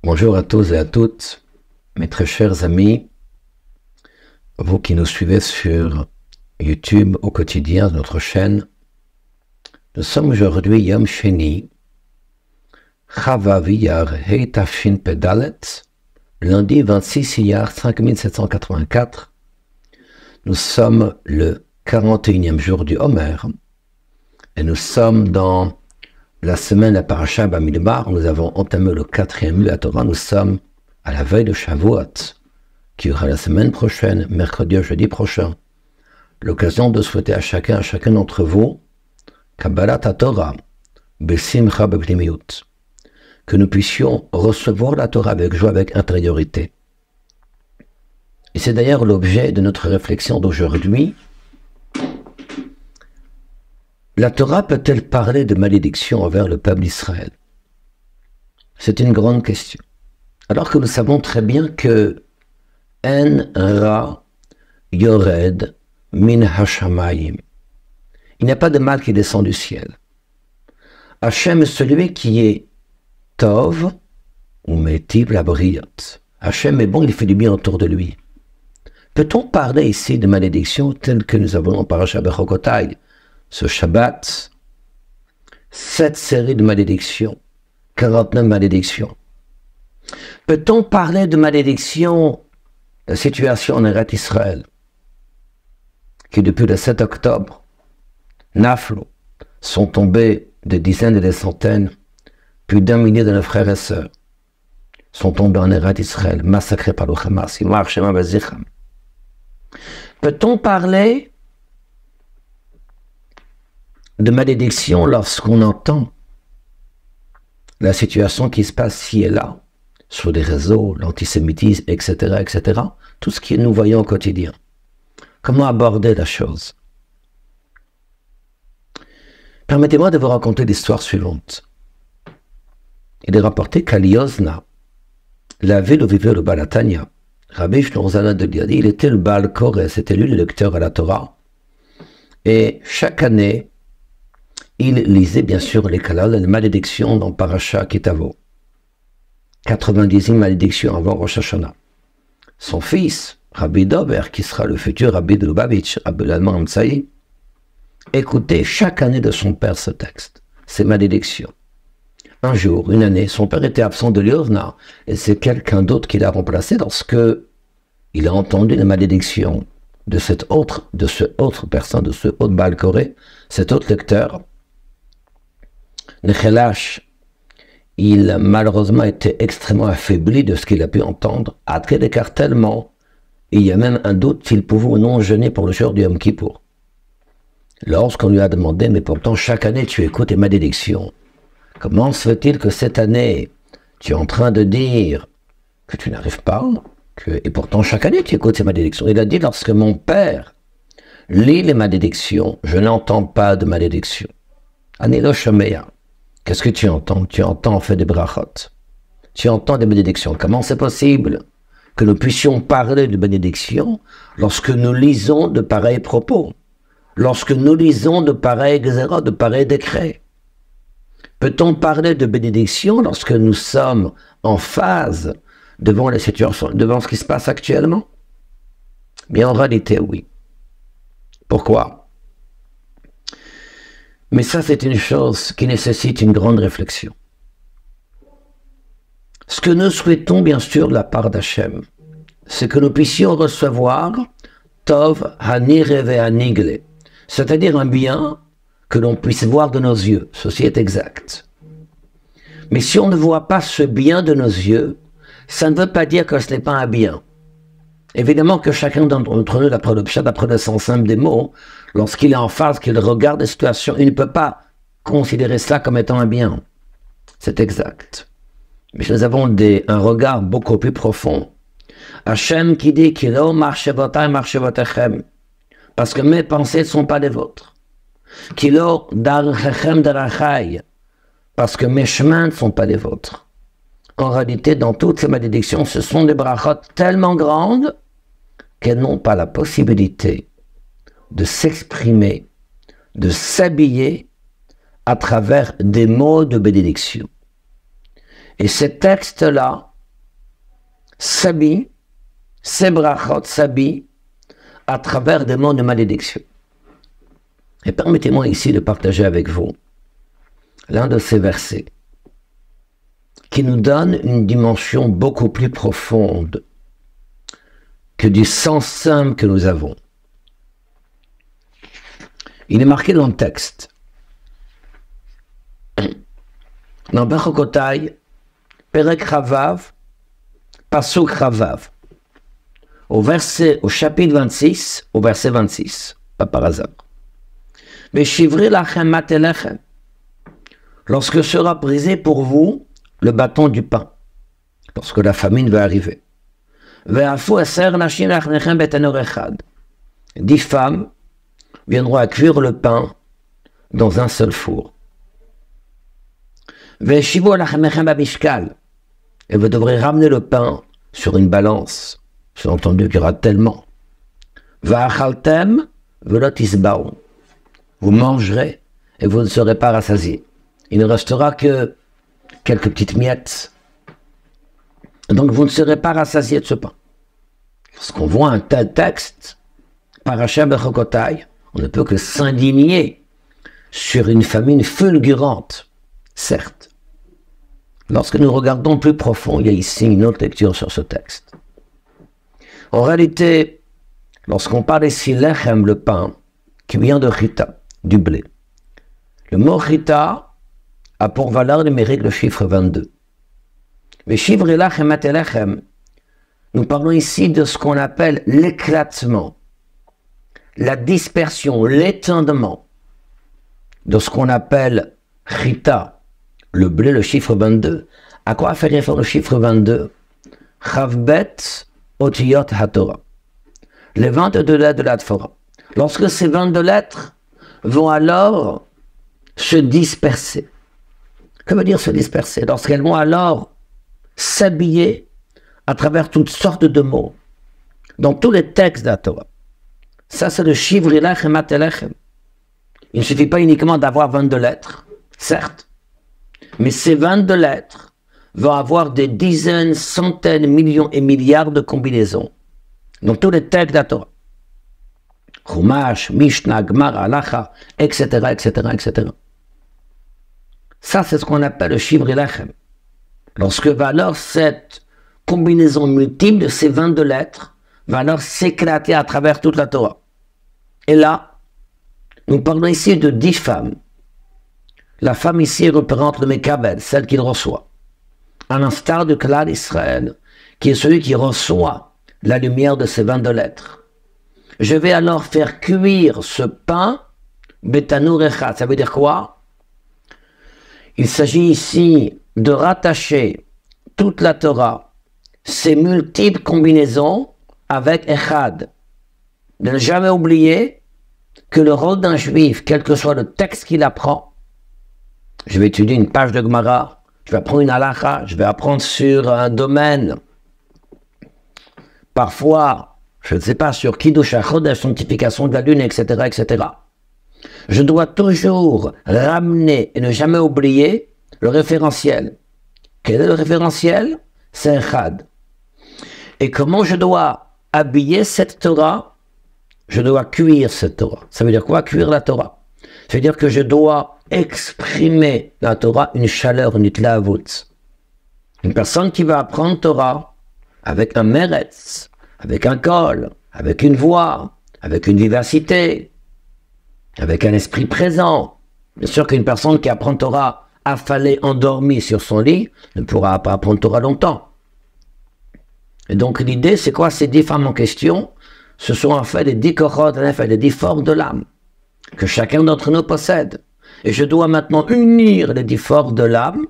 Bonjour à tous et à toutes, mes très chers amis, vous qui nous suivez sur YouTube au quotidien, notre chaîne. Nous sommes aujourd'hui Yom Sheni, Chavav Iyar Hei Tafshin Pedalet, lundi 26 Iyar 5784. Nous sommes le 41e jour du Homer et nous sommes dans la semaine de la Parasha Bamidbar. Nous avons entamé le 4e de la Torah. Nous sommes à la veille de Shavuot, qui aura la semaine prochaine, mercredi ou jeudi prochain. L'occasion de souhaiter à chacun d'entre vous, Kabbalat Torah, Besimcha Bepnimiut, que nous puissions recevoir la Torah avec joie, avec intériorité. Et c'est d'ailleurs l'objet de notre réflexion d'aujourd'hui. La Torah peut-elle parler de malédiction envers le peuple d'Israël? C'est une grande question. Alors que nous savons très bien que En Ra Yored Min Hashamayim. Il n'y a pas de mal qui descend du ciel. Hachem est celui qui est Tov ou Métib la Briot. Hachem est bon, il fait du bien autour de lui. Peut-on parler ici de malédiction telle que nous avons en Parashat Bechokotai, ce Shabbat, 7 séries de malédictions, 49 malédictions. Peut-on parler de malédiction, la situation en Eretz Israël, qui depuis le 7 octobre, Naflo, sont tombés des dizaines et des centaines, plus d'1 millier de nos frères et sœurs, sont tombés en Eretz Israël, massacrés par le Hamas. Peut-on parler de malédiction lorsqu'on entend la situation qui se passe ci et là, sur les réseaux, l'antisémitisme, etc., etc., tout ce que nous voyons au quotidien? Comment aborder la chose? Permettez-moi de vous raconter l'histoire suivante. Il est rapporté qu'à Liozna, la ville où vivait le Balatania, Rabbi Shlomo de Liadi, il était le Baal Koré, c'était lui le lecteur à la Torah, et chaque année, il lisait bien sûr les kalal, les malédictions dans Parasha Kitavo. 90e malédiction avant Rosh Hashanah. Son fils, Rabbi Dober, qui sera le futur Rabbi de Lubavitch, Rabbi l'allemand Amtsaï, écoutait chaque année de son père ce texte, ces malédictions. Un jour, une année, son père était absent de Liozna, et c'est quelqu'un d'autre qui l'a remplacé lorsque il a entendu les malédictions de ce autre personne, de ce autre Baal Koré, cet autre lecteur. Nechelash, il malheureusement était extrêmement affaibli de ce qu'il a pu entendre, à tel écart tellement, il y a même un doute s'il pouvait ou non jeûner pour le jour du Yom Kippour. Lorsqu'on lui a demandé, mais pourtant chaque année tu écoutes les malédictions, comment se fait-il que cette année tu es en train de dire que tu n'arrives pas, et pourtant chaque année tu écoutes ces malédictions? Il a dit, lorsque mon père lit les malédictions, je n'entends pas de malédictions. Anilo Shomea. Qu'est-ce que tu entends? Tu entends en fait des brachot. Tu entends des bénédictions. Comment c'est possible que nous puissions parler de bénédictions lorsque nous lisons de pareils propos, lorsque nous lisons de pareils xéros, de pareils décrets? Peut-on parler de bénédiction lorsque nous sommes en phase devant la situation, devant ce qui se passe actuellement? Bien, en réalité, oui. Pourquoi? Mais ça, c'est une chose qui nécessite une grande réflexion. Ce que nous souhaitons, bien sûr, de la part d'Hachem, c'est que nous puissions recevoir Tov Hanire Ve'anigle, c'est-à-dire un bien que l'on puisse voir de nos yeux. Ceci est exact. Mais si on ne voit pas ce bien de nos yeux, ça ne veut pas dire que ce n'est pas un bien. Évidemment que chacun d'entre nous, d'après le pshat, d'après le sens simple des mots, lorsqu'il est en phase, qu'il regarde les situations, il ne peut pas considérer cela comme étant un bien. C'est exact. Mais nous avons un regard beaucoup plus profond. Hachem qui dit qu'il parce que mes pensées ne sont pas les vôtres. Kilo darchem darachai, parce que mes chemins ne sont pas les vôtres. En réalité, dans toutes ces malédictions, ce sont des brachot tellement grandes qu'elles n'ont pas la possibilité de s'exprimer, de s'habiller à travers des mots de bénédiction. Et ces textes-là s'habillent, ces brachot s'habillent à travers des mots de malédiction. Et permettez-moi ici de partager avec vous l'un de ces versets qui nous donne une dimension beaucoup plus profonde que du sens simple que nous avons. Il est marqué dans le texte. Dans Bechokotai, Perek Chavav, Pasuk Chavav, au chapitre 26, au verset 26, pas par hasard. Veshivri lachem matelechem, lorsque sera brisé pour vous le bâton du pain, lorsque la famine va arriver. 10 femmes viendront à cuire le pain dans un seul four. Et vous devrez ramener le pain sur une balance. J'ai entendu qu'il y aura tellement. Vous mangerez et vous ne serez pas rassasiés. Il ne restera que quelques petites miettes. Donc vous ne serez pas rassasiés de ce pain. Lorsqu'on voit un tel texte, Parashat Bechokotai, on ne peut que s'indigner sur une famine fulgurante, certes. Lorsque nous regardons plus profond, il y a ici une autre lecture sur ce texte. En réalité, lorsqu'on parle ici lechem, le pain, qui vient de chita, du blé, le mot chita a pour valeur numérique le chiffre 22. Mais chiffre lechem et lechem, nous parlons ici de ce qu'on appelle l'éclatement, la dispersion, l'étendement de ce qu'on appelle chita, le blé, le chiffre 22. À quoi fait référence le chiffre 22? Chavbet otiyot haTorah. Les 22 lettres de la Torah. Lorsque ces 22 lettres vont alors se disperser. Que veut dire se disperser? Lorsqu'elles vont alors s'habiller à travers toutes sortes de mots, dans tous les textes de la Torah. Ça, c'est le chiffre lechem et lechem. Il ne suffit pas uniquement d'avoir 22 lettres, certes, mais ces 22 lettres vont avoir des dizaines, centaines, millions et milliards de combinaisons dans tous les textes de la Torah. Chumash, Mishnah, Gemara, Halacha, etc., etc., etc. Ça, c'est ce qu'on appelle le chiffre lechem. Lorsque va alors cette combinaison multiple de ces 22 lettres va alors s'éclater à travers toute la Torah. Et là, nous parlons ici de 10 femmes. La femme ici représente le Mekabel, celle qu'il reçoit. À l'instar du clan d'Israël, qui est celui qui reçoit la lumière de ces 22 lettres. Je vais alors faire cuire ce pain, Betanour Echad. Ça veut dire quoi? Il s'agit ici de rattacher toute la Torah, ses multiples combinaisons avec Echad. De ne jamais oublier que le rôle d'un juif, quel que soit le texte qu'il apprend, je vais étudier une page de Gemara, je vais apprendre une halacha, je vais apprendre sur un domaine, parfois, je ne sais pas, sur Kiddush HaChodesh, sanctification de la lune, etc., etc. Je dois toujours ramener et ne jamais oublier le référentiel. Quel est le référentiel? C'est Echad. Et comment je dois habiller cette Torah? Je dois cuire cette Torah. Ça veut dire quoi, cuire la Torah? Ça veut dire que je dois exprimer la Torah, une chaleur, une itlaavut. Une personne qui va apprendre Torah avec un meretz, avec un kol, avec une voix, avec une vivacité, avec un esprit présent. Bien sûr qu'une personne qui apprend Torah affalée, endormie sur son lit, ne pourra pas apprendre Torah longtemps. Et donc l'idée, c'est quoi? Ces 10 femmes en question, ce sont en fait les 10 korot, les 10 formes de l'âme, que chacun d'entre nous possède. Et je dois maintenant unir les 10 formes de l'âme,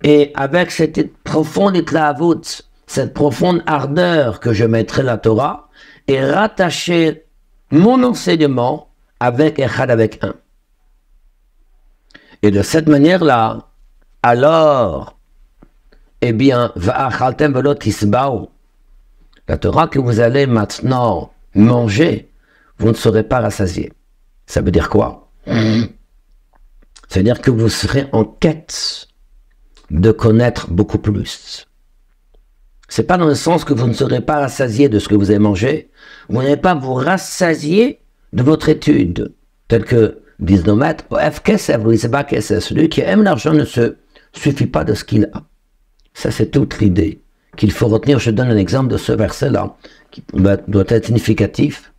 et avec cette profonde itlaavut, cette profonde ardeur que je mettrai la Torah, et rattacher mon enseignement avec Echad, avec un. Et de cette manière-là, alors, eh bien, va'achaltem velo tisba'u, la Torah que vous allez maintenant manger, vous ne serez pas rassasié. Ça veut dire quoi? Ça veut dire que vous serez en quête de connaître beaucoup plus. C'est pas dans le sens que vous ne serez pas rassasié de ce que vous avez mangé, vous n'allez pas vous rassasier de votre étude, tel que disent nos maîtres, celui qui aime l'argent ne se suffit pas de ce qu'il a. Ça, c'est toute l'idée qu'il faut retenir. Je donne un exemple de ce verset-là, qui doit être significatif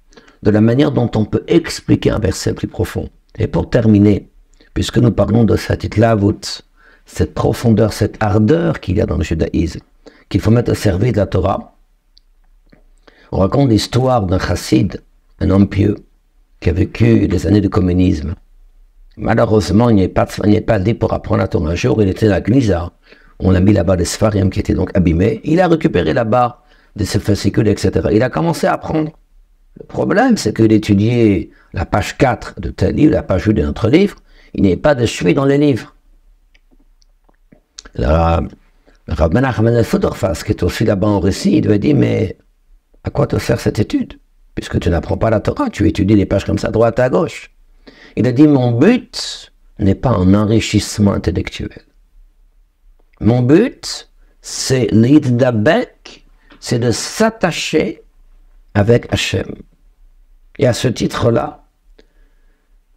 de la manière dont on peut expliquer un verset plus profond. Et pour terminer, puisque nous parlons de cette itlavut, cette profondeur, cette ardeur qu'il y a dans le judaïsme, qu'il faut mettre au service de la Torah, on raconte l'histoire d'un chassid, un homme pieux, qui a vécu des années de communisme. Malheureusement, il n'y avait pas dit pour apprendre la Torah. Un jour, il était à la Gnisa, on a mis là-bas des Sfarim qui étaient donc abîmés, il a récupéré là-bas des fascicules, etc. Il a commencé à apprendre. Le problème, c'est qu'il étudiait la page 4 de tel livre, la page 8 de notre livre, il n'y avait pas de suite dans les livres. Le Rav Menachem Mendel Futerfas, qui est aussi là-bas en récit, il lui a dit, mais à quoi te sert cette étude? Puisque tu n'apprends pas la Torah, tu étudies les pages comme ça, à droite à gauche. Il a dit, mon but n'est pas un enrichissement intellectuel. Mon but, c'est l'idabek, c'est de s'attacher avec Hachem. Et à ce titre-là,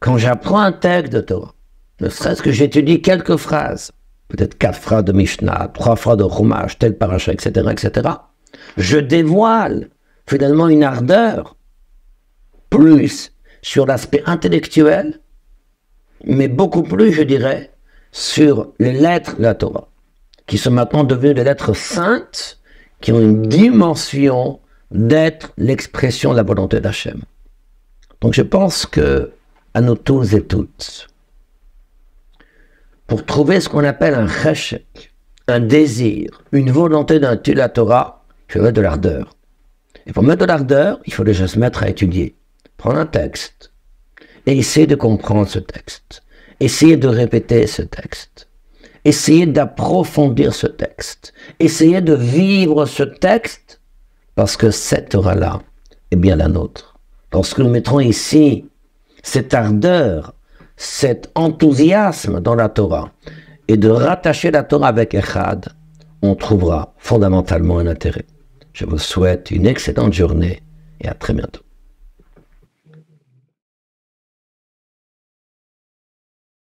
quand j'apprends un texte de Torah, ne serait-ce que j'étudie quelques phrases, peut-être 4 phrases de Mishnah, 3 phrases de Chumash, tel paracha, etc., je dévoile finalement une ardeur plus sur l'aspect intellectuel, mais beaucoup plus, je dirais, sur les lettres de la Torah, qui sont maintenant devenues des lettres saintes, qui ont une dimension d'être l'expression de la volonté d'Hachem. Donc je pense que, à nous tous et toutes, pour trouver ce qu'on appelle un cheshek, un désir, une volonté d'étudier la Torah, il faut mettre de l'ardeur. Et pour mettre de l'ardeur, il faut déjà se mettre à étudier. Prendre un texte et essayer de comprendre ce texte. Essayer de répéter ce texte. Essayer d'approfondir ce texte. Essayer de vivre ce texte parce que cette Torah-là est bien la nôtre. Lorsque nous mettrons ici cette ardeur, cet enthousiasme dans la Torah et de rattacher la Torah avec Echad, on trouvera fondamentalement un intérêt. Je vous souhaite une excellente journée et à très bientôt.